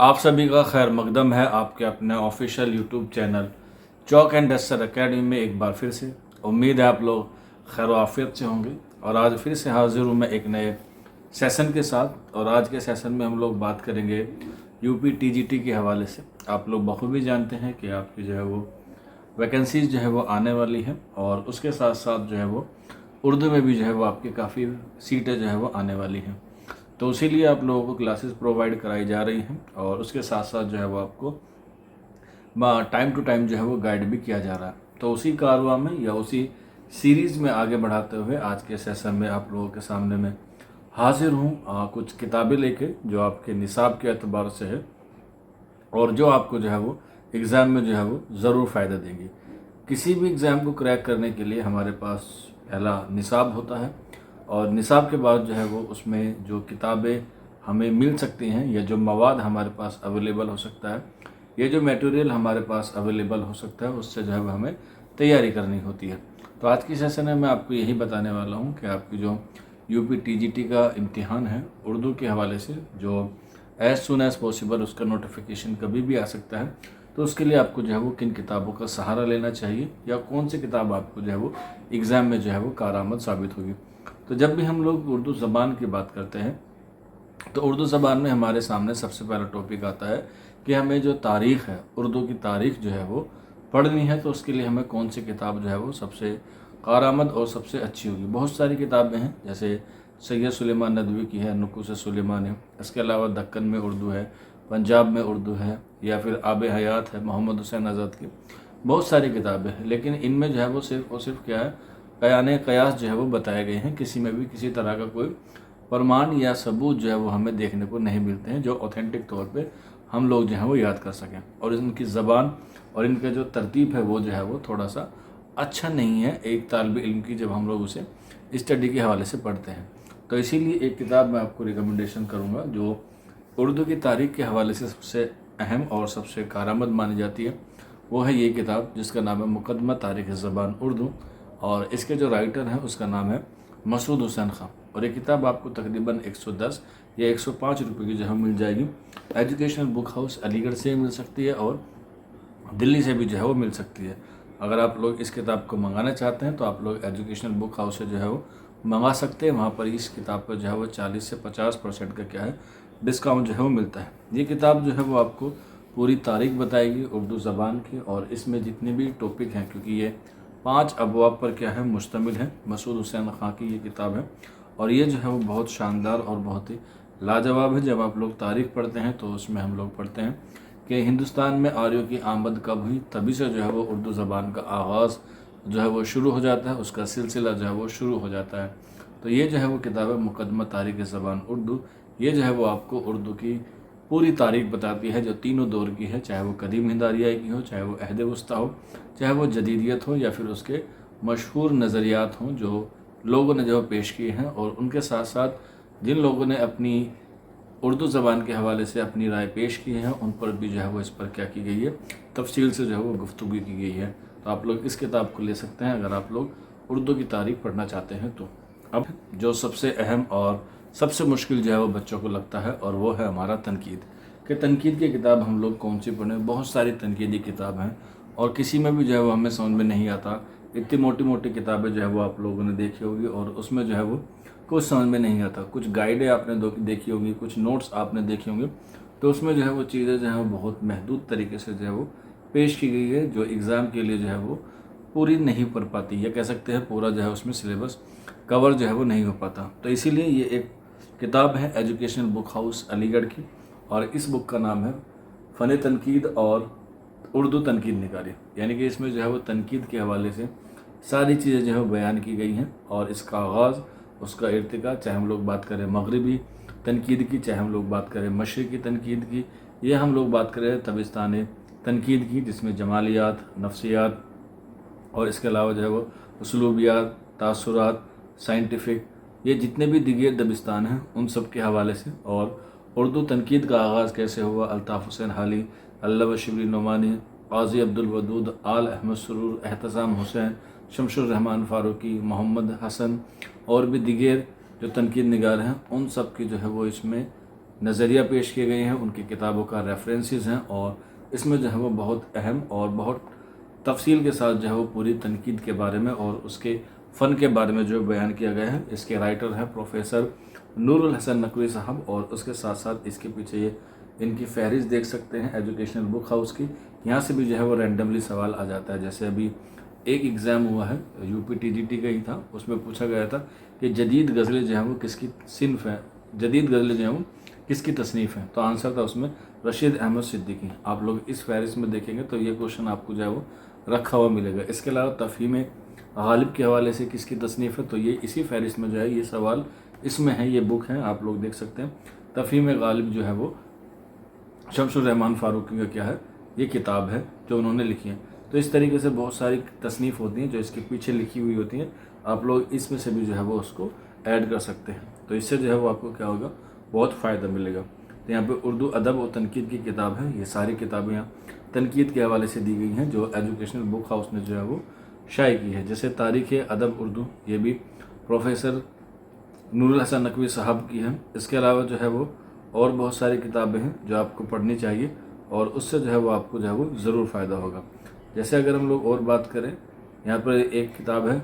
आप सभी का खैर मकदम है आपके अपने official YouTube channel chalk and duster academy में एक बार फिर से। उम्मीद है आप लोग खैर आफियत से होंगे और आज फिर से हाजिर हूँ मैं एक नए सेशन के साथ। और आज के सेशन में हम लोग बात करेंगे यूपी टीजीटी के हवाले से। आप लोग बखूबी जानते हैं कि आपकी जो है वो वैकेंसीज जो है वो आने वाली हैं और उसके साथ साथ जो है वो उर्दू में भी जो है वो आपकी काफ़ी सीटें जो है वो आने वाली हैं। तो इसीलिए आप लोगों को क्लासेस प्रोवाइड कराई जा रही हैं और उसके साथ साथ जो है वो आपको टाइम टू टाइम जो है वो गाइड भी किया जा रहा है। तो उसी कारवां में या उसी सीरीज़ में आगे बढ़ाते हुए आज के सेशन में आप लोगों के सामने मैं हाजिर हूँ कुछ किताबें लेके जो आपके निसाब के एतबार से है और जो आपको जो है वो एग्ज़ाम में जो है वो ज़रूर फ़ायदा देंगी। किसी भी एग्ज़ाम को क्रैक करने के लिए हमारे पास पहला निसाब होता है और निसाब के बाद जो है वो उसमें जो किताबें हमें मिल सकती हैं या जो मवाद हमारे पास अवेलेबल हो सकता है, ये जो मटेरियल हमारे पास अवेलेबल हो सकता है, उससे जो है वो हमें तैयारी करनी होती है। तो आज की सेशन में मैं आपको यही बताने वाला हूँ कि आपकी जो यूपी टीजीटी का इम्तिहान है उर्दू के हवाले से, जो एज़ सुन एज़ पॉसिबल उसका नोटिफिकेशन कभी भी आ सकता है, तो उसके लिए आपको जो है वो किन किताबों का सहारा लेना चाहिए या कौन सी किताब आपको जो है वो एग्ज़ाम में जो है वो कारआमद साबित होगी। तो जब भी हम लोग उर्दू ज़बान की बात करते हैं तो उर्दू ज़बान में हमारे सामने सबसे पहला टॉपिक आता है कि हमें जो तारीख़ है, उर्दू की तारीख़ जो है वो पढ़नी है, तो उसके लिए हमें कौन सी किताब जो है वो सबसे कारआमद और सबसे अच्छी होगी। बहुत सारी किताबें हैं, जैसे सैयद सुलेमान नदवी की है नुकूस सुलेमान है, इसके अलावा दक्कन में उर्दू है, पंजाब में उर्दू है, या फिर आब हयात है मोहम्मद हुसैन आज़ाद की। बहुत सारी किताबें हैं, लेकिन इनमें जो है वो सिर्फ़ और सिर्फ क्या है, बयान क़यास जो है वो बताए गए हैं। किसी में भी किसी तरह का कोई प्रमाण या सबूत जो है वो हमें देखने को नहीं मिलते हैं जो ऑथेंटिक तौर पे हम लोग जो है वो याद कर सकें। और इनकी ज़बान और इनका जो तरतीब है वो जो है वो थोड़ा सा अच्छा नहीं है एक तालिब इल्म की, जब हम लोग उसे स्टडी के हवाले से पढ़ते हैं। तो इसीलिए एक किताब मैं आपको रिकमेंडेशन करूँगा जो उर्दू की तारीख़ के हवाले से सबसे अहम और सबसे कारआमद मानी जाती है, वो है ये किताब जिसका नाम है मुक़दमा तारीख़ ज़बान उर्दू, और इसके जो राइटर हैं उसका नाम है मसूद हुसैन खां। और ये किताब आपको तकरीबन 110 या 105 रुपये की जो है मिल जाएगी। एजुकेशनल बुक हाउस अलीगढ़ से मिल सकती है और दिल्ली से भी जो है वो मिल सकती है। अगर आप लोग इस किताब को मंगाना चाहते हैं तो आप लोग एजुकेशनल बुक हाउस से जो है वो मंगा सकते हैं। वहाँ पर इस किताब पर जो है वो 40 से 50% का क्या है डिस्काउंट जो है वो मिलता है। ये किताब जो है वो आपको पूरी तारीख़ बताएगी उर्दू ज़बान की, और इसमें जितने भी टॉपिक हैं, क्योंकि ये 5 अबवाब पर क्या है मुश्तमिल है, मसूद हुसैन खां की ये किताब है और ये जो है वो बहुत शानदार और बहुत ही लाजवाब है। जब आप लोग तारीख़ पढ़ते हैं तो उसमें हम लोग पढ़ते हैं कि हिंदुस्तान में आर्यों की आमद कब हुई, तभी से जो है वो उर्दू ज़बान का आगाज़ जो है वो शुरू हो जाता है, उसका सिलसिला जो है वो शुरू हो जाता है। तो ये जो है वो किताब है मुक़दमा तारीख़ ज़बान उर्दू। ये जो है वो आपको उर्दू की पूरी तारीख़ बताती है जो तीनों दौर की है, चाहे वो कदीम हिंदारिया की हो, चाहे वो अहद वस्ता हो, चाहे वो जदीदियत हो, या फिर उसके मशहूर नज़रियात हों जो लोगों ने जो पेश किए हैं, और उनके साथ साथ जिन लोगों ने अपनी उर्दू ज़बान के हवाले से अपनी राय पेश की है उन पर भी जो है वो इस पर क्या की गई है, तफसील से जो है वो गुफ्तगू की गई है। तो आप लोग इस किताब को ले सकते हैं अगर आप लोग उर्दू की तारीख़ पढ़ना चाहते हैं तो। अब जो सबसे अहम और सबसे मुश्किल जो है वो बच्चों को लगता है, और वो है हमारा तनकीद। कि तनकीद की किताब हम लोग कौन सी पढ़ें। बहुत सारी तनकीदी किताब हैं और किसी में भी जो है वो हमें समझ में नहीं आता। इतनी मोटी मोटी किताबें जो है वो आप लोगों ने देखी होगी और उसमें जो है वो कुछ समझ में नहीं आता। कुछ गाइडें आपने देखी होंगी, कुछ नोट्स आपने देखे होंगे, तो उसमें जो है वो चीज़ें जो है वो बहुत महदूद तरीके से जो है वो पेश की गई है, जो एग्ज़ाम के लिए जो है वो पूरी नहीं पढ़ पाती, या कह सकते हैं पूरा जो है उसमें सिलेबस कवर जो है वो नहीं हो पाता। तो इसीलिए ये एक किताब है एजुकेशनल बुक हाउस अलीगढ़ की, और इस बुक का नाम है फ़न तनकीद और उर्दू तनकीद निगारी। यानी कि इसमें जो है वो तनकीद के हवाले से सारी चीज़ें जो है बयान की गई हैं, और इसका आगाज़, उसका इर्तिका, चाहे हम लोग बात करें मगरिबी तनकीद की, चाहे हम लोग बात करें मशरिकी तनकीद की, या हम लोग बात करें तबिस्तानी तनकीद की, जिसमें जमालियात, नफ्सियात और इसके अलावा जो है वो उसलूबियात, तासुरात, साइंटिफिक, ये जितने भी दिगर दबिस्तान हैं उन सब के हवाले से। और उर्दू तनकीद का आगाज़ कैसे हुआ, अल्ताफ़ हुसैन हाली, अल्लामा शिबली नोमानी, क़ाज़ी अब्दुल वदूद, आल अहमद सुरूर, एहतसाम हुसैन, शमशुर रहमान फ़ारूकी, मोहम्मद हसन और भी दिगर जो तनकीद निगार हैं, उन सब की जो है वो इसमें نظریہ پیش کیے گئے ہیں، ان کی کتابوں کا ریفرنسز ہیں، اور اس میں جو ہے وہ بہت اہم اور بہت تفصیل کے ساتھ جو ہے وہ پوری تنقید کے بارے میں اور اس کے فن کے بارے میں جو بیان کیا گیا ہے۔ اس کے رائٹر ہیں پروفیسر نور الحسن نقوی صاحب، اور اس کے ساتھ ساتھ اس کے پیچھے یہ ان کی فہرست دیکھ سکتے ہیں ایجوکیشنل بک ہاؤس کی۔ یہاں سے بھی جو ہے وہ رینڈملی سوال آ جاتا ہے، جیسے ابھی ایک ایگزام ہوا ہے UPTGT کا ہی تھا، اس میں پوچھا گیا تھا کہ جدید غزلیں جو ہیں وہ کس کی صنف ہیں، جدید غزلیں جو ہیں وہ کس کی تصنیف ہیں، تو آنسر تھا اس میں رشید احمد صدیقی۔ آپ لوگ اس فہرست میں دیکھیں گے تو یہ کوشچن آپ کو جو ہے وہ رکھا ہوا ملے گا۔ اس کے علاوہ تفہیم غالب کے حوالے سے کس کی تصنیف ہے، تو یہ اسی فہرست میں جو ہے یہ سوال اس میں ہے، یہ بک ہے، آپ لوگ دیکھ سکتے ہیں۔ تفہیم غالب جو ہے وہ شمس الرحمن فاروقی کا کیا ہے، یہ کتاب ہے جو انہوں نے لکھی ہے۔ تو اس طریقے سے بہت ساری تصنیف ہوتی ہیں جو اس کے پیچھے لکھی ہوئی ہوتی ہیں، آپ لوگ اس میں سے بھی جو ہے وہ اس کو ایڈ کر سکتے ہیں، تو اس سے جو ہے وہ آپ کو کیا ہوگا، بہت فائدہ ملے گا۔ تو یہاں پہ اردو ادب و تنقید کی کتاب ہے، یہ ساری کتابیں یہاں تنقید کے حوالے سے دی گئی ہیں جو ایجوکیشنل بک ہاؤس نے جو ہے وہ شائع کی ہے، جیسے تاریخ ادب اردو، یہ بھی پروفیسر نور الحسن نقوی صاحب کی ہے۔ اس کے علاوہ جو ہے وہ اور بہت ساری کتابیں ہیں جو آپ کو پڑھنی چاہیے، اور اس سے جو ہے وہ آپ کو جو ہے وہ ضرور فائدہ ہوگا۔ جیسے اگر ہم لوگ اور بات کریں، یہاں پر ایک کتاب ہے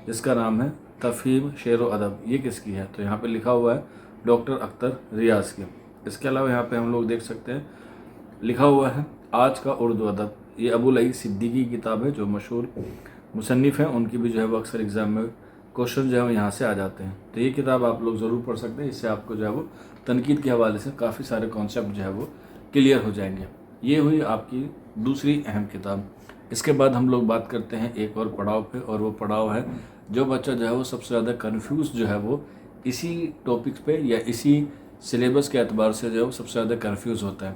جس کا نام ہے تفہیم شعر و ادب، یہ کس کی ہے، تو یہاں پہ لکھا ہوا ہے ڈاکٹر اختر ریاض کی۔ اس کے علاوہ یہاں پہ ہم لوگ دیکھ سکتے ہیں لکھا ہوا ہے آج کا اردو ادب، یہ ابو العید صدیقی کی کتاب ہے جو مشہور مصنف ہیں، ان کی بھی جو ہے وہ اکثر ایگزام میں کوشچن جو ہے وہ یہاں سے آ جاتے ہیں، تو یہ کتاب آپ لوگ ضرور پڑھ سکتے ہیں، اس سے آپ کو جو ہے وہ تنقید کے حوالے سے کافی سارے کانسیپٹ جو ہے وہ کلیئر ہو جائیں گے۔ یہ ہوئی آپ کی دوسری اہم کتاب۔ اس کے بعد ہم لوگ بات کرتے ہیں ایک اور پڑاؤ پہ، اور وہ پڑاؤ ہے جو بچہ جو ہے وہ سب سے زیادہ کنفیوز جو ہے وہ اسی ٹاپک پہ یا اسی سلیبس کے اعتبار سے جو ہے وہ سب سے زیادہ کنفیوز ہوتا ہے۔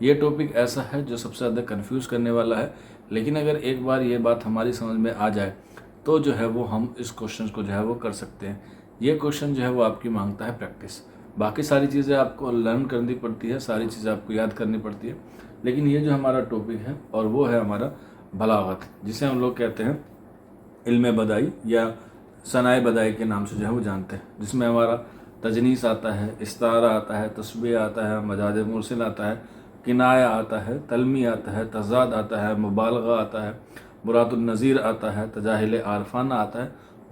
یہ ٹاپک ایسا ہے جو سب سے زیادہ کنفیوز کرنے والا ہے، لیکن اگر ایک بار یہ بات ہماری سمجھ میں آ جائے تو جو ہے وہ ہم اس کوشچن کو جو ہے وہ کر سکتے ہیں۔ یہ کوشچن جو ہے وہ آپ کی مانگتا ہے پریکٹس، باقی ساری چیزیں آپ کو لرن کرنی پڑتی ہے، ساری چیزیں آپ کو یاد کرنی پڑتی ہے، لیکن یہ جو ہمارا ٹاپک ہے اور وہ ہے ہمارا بلاغت، جسے ہم لوگ کہتے ہیں علم بدائی یا ثنائے بدائی کے نام سے جو ہے وہ جانتے ہیں، جس میں ہمارا تجنیس آتا ہے، استعارہ آتا ہے، تشبیہ آتا ہے، مجاز مرسل آتا ہے، کنایہ آتا ہے، تلمی آتا ہے، تضاد آتا ہے، مبالغہ آتا ہے، مراد النظیر آتا ہے، تجاہل عارفانہ آتا ہے۔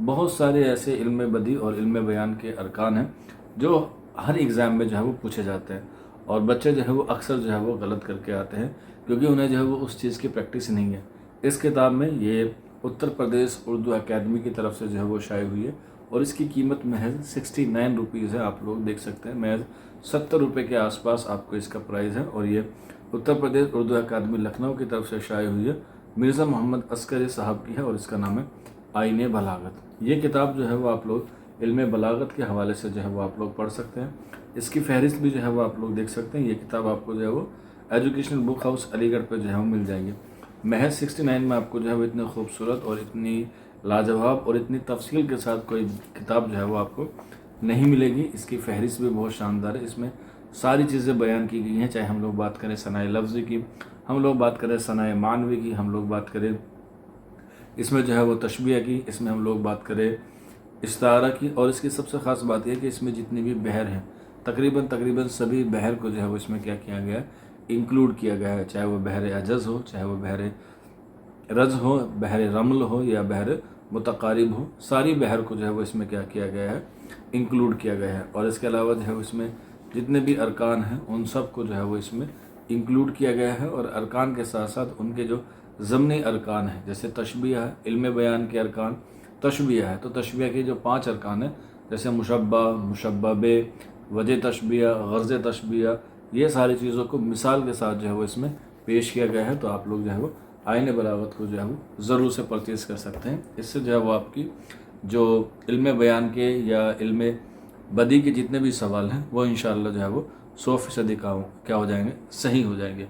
بہت سارے ایسے علم بدی اور علم بیان کے ارکان ہیں جو ہر ایگزام میں جو ہے وہ پوچھے جاتے ہیں، اور بچے جو ہے وہ اکثر جو ہے وہ غلط کر کے آتے ہیں کیونکہ انہیں جو ہے وہ اس چیز کی پریکٹس نہیں ہے۔ اس کتاب میں یہ اتر پردیش اردو اکیڈمی کی طرف سے جو ہے وہ شائع ہوئی ہے، اور اس کی قیمت محض 69 روپیز ہے، آپ لوگ دیکھ سکتے ہیں، محض 70 روپے کے آس پاس آپ کو اس کا پرائز ہے، اور یہ اتر پردیش اردو اکیڈمی لکھنؤ کی طرف سے شائع ہوئی ہے، مرزا محمد عسکری صاحب کی ہے، اور اس کا نام ہے آئین بلاغت۔ یہ کتاب جو ہے وہ آپ لوگ علم بلاغت کے حوالے سے جو ہے وہ آپ لوگ پڑھ سکتے ہیں۔ اس کی فہرست بھی جو ہے وہ آپ لوگ دیکھ سکتے ہیں، یہ کتاب آپ کو جو ہے وہ ایجوکیشنل بک ہاؤس علی گڑھ پہ جو ہے وہ مل جائیں گے۔ محض 69 میں آپ کو جو ہے وہ اتنے خوبصورت اور اتنی لاجواب اور اتنی تفصیل کے ساتھ کوئی کتاب جو ہے وہ آپ کو نہیں ملے گی۔ اس کی فہرست بھی بہت شاندار ہے، اس میں ساری چیزیں بیان کی گئی ہیں، چاہے ہم لوگ بات کریں ثنائے لفظی کی، ہم لوگ بات کریں ثنائے معنوی کی، ہم لوگ بات کریں اس میں جو ہے وہ تشبیہ کی، اس میں ہم لوگ بات کریں استعارہ کی، اور اس کی سب سے خاص بات یہ ہے کہ اس میں جتنی بھی بحر ہیں تقریباً سبھی بحر کو جو ہے وہ اس میں کیا کیا گیا ہے، انکلوڈ کیا گیا ہے، چاہے وہ بحر عجز ہو، چاہے وہ بحر رز ہو، بحر رمل ہو یا بحر متقارب ہو، ساری بحر کو جو ہے وہ اس میں کیا کیا گیا ہے، انکلوڈ کیا گیا ہے۔ اور اس کے علاوہ جو ہے اس میں جتنے بھی ارکان ہیں ان سب کو جو ہے وہ اس میں انکلوڈ کیا گیا ہے، اور ارکان کے ساتھ ساتھ ان کے جو ضمنی ارکان ہیں، جیسے تشبیہ ہے، علم بیان کے ارکان تشبیہ ہے، تو تشبیہ کے جو 5 ارکان ہیں جیسے مشبہ، مشبہ بے، وجہ تشبیہ، غرض تشبیہ، یہ ساری چیزوں کو مثال کے ساتھ جو ہے وہ اس میں پیش کیا گیا ہے، تو آپ لوگ جو ہے وہ آئین بلاغت کو جو ہے وہ ضرور سے پرچیز کر سکتے ہیں۔ اس سے جو ہے وہ آپ کی جو علم بیان کے یا علم بدی کے جتنے بھی سوال ہیں وہ انشاءاللہ جو ہے وہ 100% کیا ہو جائیں گے، صحیح ہو جائیں گے۔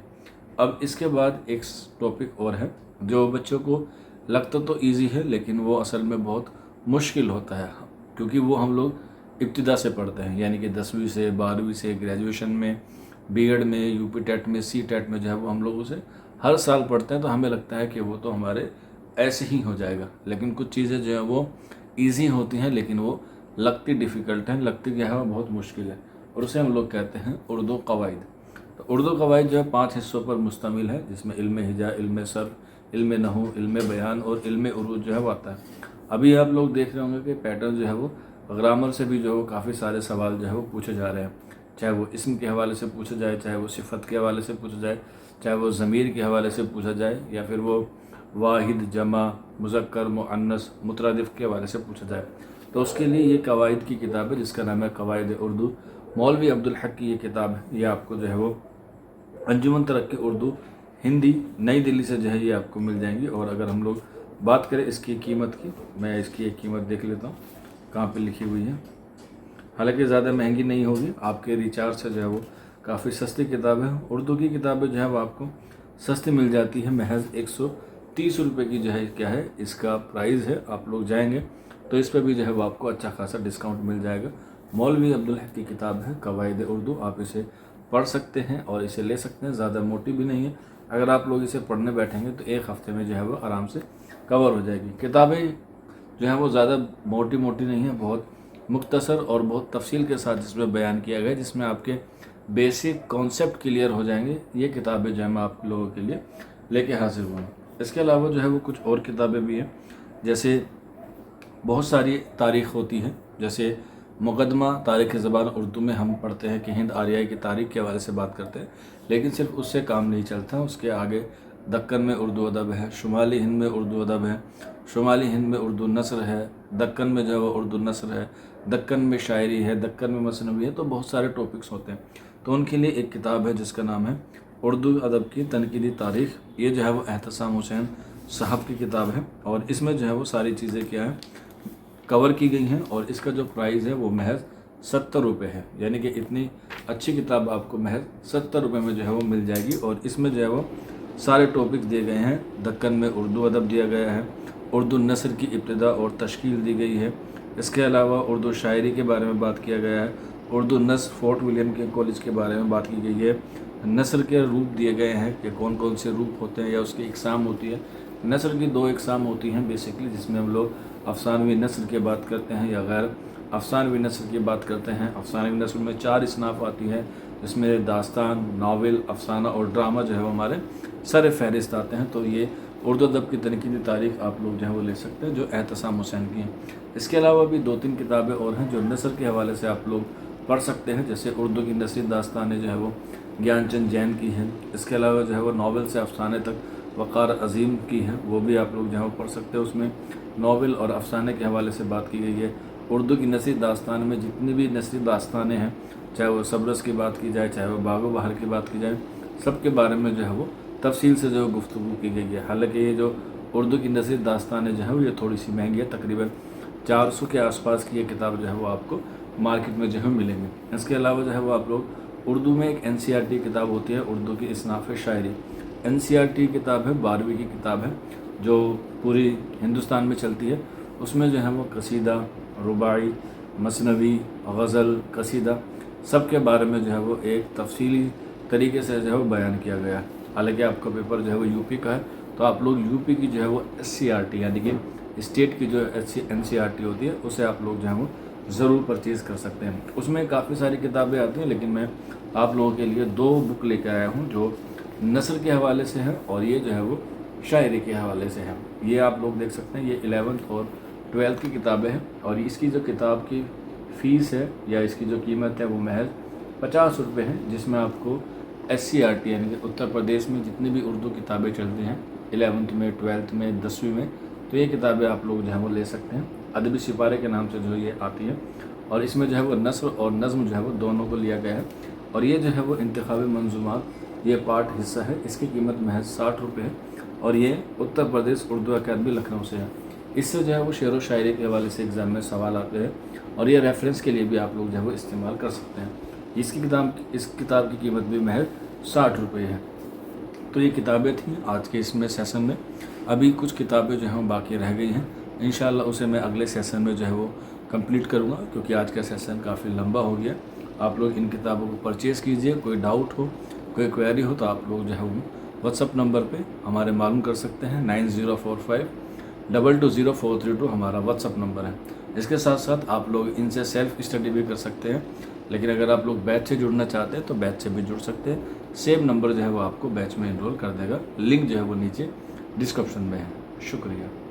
اب اس کے بعد ایک ٹاپک اور ہے جو بچوں کو لگتا تو ایزی ہے لیکن وہ اصل میں بہت مشکل ہوتا ہے، کیونکہ وہ ہم لوگ ابتدا سے پڑھتے ہیں، یعنی کہ 10ویں سے 12ویں سے گریجویشن میں، بی ایڈ میں، UP ٹیٹ میں، سی ٹیٹ میں جو ہے وہ ہم لوگ اسے ہر سال پڑھتے ہیں، تو ہمیں لگتا ہے کہ وہ تو ہمارے ایسے ہی ہو جائے گا، لیکن کچھ چیزیں جو ہیں وہ ایزی ہوتی ہیں لیکن وہ لگتی ڈیفیکلٹ ہیں، لگتی کیا ہے وہ بہت مشکل ہے۔ اور उसे हम लोग कहते हैं उर्दू कवायद। तो उर्दू कवायद जो है 5 हिस्सों पर मुश्तमिल है, जिसमें इल्म हिजा, इल्म सर्फ, इल्म नहू, इल्म बयान और इल्म उरूज जो है वो आता है। अभी आप लोग देख रहे होंगे कि पैटर्न जो है वो ग्रामर से भी जो है काफ़ी सारे सवाल जो है वो पूछे जा रहे हैं, चाहे वो इस्म के हवाले से पूछा जाए, चाहे वो सिफत के हवाले से पूछा जाए, चाहे वो ज़मीर के हवाले से पूछा जाए, या फिर वो वाहिद, जमा, मुज़क्कर, मुअन्नस, मुतरदिफ़ के हवाले से पूछा जाए। तो उसके लिए ये कवायद की किताब है जिसका नाम है कवायद उर्दू। मौलवी अब्दुल हक की ये किताब है। ये आपको जो है वो अंजुमन तरक्की उर्दू हिंदी नई दिल्ली से जो है ये आपको मिल जाएंगी। और अगर हम लोग बात करें इसकी कीमत की, मैं इसकी एक कीमत देख लेता हूँ कहाँ पे लिखी हुई है। हालांकि ज़्यादा महंगी नहीं होगी, आपके रिचार्ज से जो है वो काफ़ी सस्ती किताब है। उर्दू की किताबें जो है वो आपको सस्ती मिल जाती है, महज 130 रुपये की जो है क्या है इसका प्राइस है। आप लोग जाएंगे तो इस पर भी जो है वो आपको अच्छा खासा डिस्काउंट मिल जाएगा। मौलवी अब्दुल हक की किताब है कवायद उर्दू, आप इसे पढ़ सकते हैं और इसे ले सकते हैं। ज़्यादा मोटी भी नहीं है, अगर आप लोग इसे पढ़ने बैठेंगे तो एक हफ़्ते में जो है वो आराम से कवर हो जाएगी। किताबें जो है वो ज़्यादा मोटी नहीं है, बहुत मुख्तसर और बहुत तफसील के साथ जिसमें बयान किया गया है, जिसमें आपके बेसिक कॉन्सेप्ट क्लियर हो जाएंगे। ये किताबें जो है मैं आप लोगों के लिए लेके हाजिर हुआ हूँ। इसके अलावा जो है वो कुछ और किताबें भी हैं, जैसे बहुत सारी तारीख़ होती है, जैसे मुक़दमा तारीख़ ज़बान उर्दू में हम पढ़ते हैं कि हिंद आरियाई की तारीख़ के हवाले से बात करते हैं, लेकिन सिर्फ उससे काम नहीं चलता। उसके आगे दक्कन में उर्दू अदब है, शुमाली हिंद में उर्दू अदब है, शुमाली हिंद में उर्दू नस्र है, दक्कन में जो है वो उर्दू नस्र है, दक्कन में शायरी है, दक्कन में मसनवी है। तो बहुत सारे टॉपिक्स होते हैं। तो उनके लिए एक किताब है जिसका नाम है उर्दू अदब की तनकीदी तारीख़। ये जो है वो एहतसाम हुसैन साहब की किताब है और इसमें जो है वो सारी चीज़ें क्या है कवर की गई हैं। और इसका जो प्राइस है वो महज 70 रुपये है, यानी कि इतनी अच्छी किताब आपको महज 70 रुपये में जो है वो मिल जाएगी। और इसमें जो है वो सारे टॉपिक दिए गए हैं। दक्कन में उर्दू अदब दिया गया है, उर्दू नस्र की इब्तिदा और तश्कील दी गई है। इसके अलावा उर्दू शायरी के बारे में बात किया गया है, उर्दू नस्र फोर्ट विलियम के कॉलेज के बारे में बात की गई है, नस्र के रूप दिए गए हैं कि कौन कौन से रूप होते हैं या उसकी इकसाम होती है। नस्र की 2 इकसाम होती हैं बेसिकली, जिसमें हम लोग अफसानवी नस्र की बात करते हैं या गैर अफसानवी नस्र की बात करते हैं। अफसानवी नस्र में 4 इसनाफ आती है, जिसमें दास्तान, नावल, अफसाना और ड्रामा जो है वो हमारे सर फहरिस्त आते हैं। तो ये उर्दू अदब की तनकीदी तारीख़ आप लोग जो है वो ले सकते हैं, जो एहतसाम हुसैन की हैं। इसके अलावा भी 2-3 किताबें और हैं जो नस्र के हवाले से आप लोग पढ़ सकते हैं, जैसे उर्दू की नसरी दास्तानें जो है वो ज्ञानचंद जैन की हैं। इसके अलावा जो है वो नावल से अफसाने तक वक़ार अज़ीम की है, वो भी आप लोग जो है वो पढ़ सकते हैं। उसमें नावल और अफसाने के हवाले से बात की गई है। उर्दू की नसरी दास्तान में जितनी भी नसरी दास्तानें हैं, चाहे वो सब्रस की बात की जाए, चाहे वो बागो बहार की बात की जाए, सब के बारे में जो है वो तफसील से जो गुफ्तगू की गई है। हालांकि ये जो उर्दू की नसरी दास्तानें जो है वो ये थोड़ी सी महंगी है, तकरीबन 400 के आसपास की ये किताब जो है वो आपको मार्केट में जो है मिलेंगी। इसके अलावा जो है वो आप लोग उर्दू में एक NCERT किताब होती है, उर्दू की इसनाफ शायरी। NCERT किताब है, 12वीं की किताब है जो पूरी हिंदुस्तान में चलती है। उसमें जो है वो कसीदा, रुबाई, मसनवी, गज़ल, कसीदा सब के बारे में जो है वो एक तफसीली तरीके से जो है वो बयान किया गया है। हालांकि आपका पेपर जो है वो यूपी का है, तो आप लोग यूपी की जो है वो SCERT यानी कि स्टेट की जो NCERT होती है उसे आप लोग जो है वो ज़रूर परचेज़ कर सकते हैं। उसमें काफ़ी सारी किताबें आती हैं, लेकिन मैं आप लोगों के लिए 2 बुक लेकर आया हूँ जो नस्र के हवाले से है और ये जो है वो शायरी के हवाले से है। ये आप लोग देख सकते हैं, ये 11th और 12th की किताबें हैं। और इसकी जो किताब की फ़ीस है या इसकी जो कीमत है वो महज 50 रुपये है, जिसमें आपको SCERT यानी कि उत्तर प्रदेश में जितनी भी उर्दू किताबें चलती हैं 11th में, 12th में, 10वीं में, तो ये किताबें आप लोग जो है वो ले सकते हैं। अदबी सिपारे के नाम से जो ये आती है और इसमें जो है वो नस्र और नज़्म जो है वो दोनों को लिया गया है। और ये जो है वो इंतखाबी मंजूमात ये पार्ट हिस्सा है। इसकी कीमत महज 60 रुपये है और ये उत्तर प्रदेश उर्दू अकादमी लखनऊ से है। इससे जो है वो शेर व शायरी के हवाले से एग्ज़ाम में सवाल आते हैं और ये रेफरेंस के लिए भी आप लोग जो है वो इस्तेमाल कर सकते हैं। इस किताब की कीमत भी महज 60 रुपये है। तो ये किताबें थी आज के इसमें सेशन में। अभी कुछ किताबें जो हैं बाकी रह गई हैं, इंशाल्लाह उसे मैं अगले सेशन में जो है वो कंप्लीट करूँगा, क्योंकि आज का सेशन काफ़ी लंबा हो गया। आप लोग इन किताबों को परचेज़ कीजिए। कोई डाउट हो, कोई क्वेरी हो तो आप लोग जो है वो व्हाट्सअप नंबर पे हमारे मालूम कर सकते हैं। 9045220432 हमारा व्हाट्सअप नंबर है। इसके साथ साथ आप लोग इनसे सेल्फ़ स्टडी भी कर सकते हैं। لیکن اگر آپ لوگ بیچ سے جڑنا چاہتے ہیں تو بیچ سے بھی جڑ سکتے ہیں. سیم نمبر جو ہے وہ آپ کو بیچ میں انرول کر دے گا. لنک جو ہے وہ نیچے ڈسکرپشن میں ہے. شکریہ.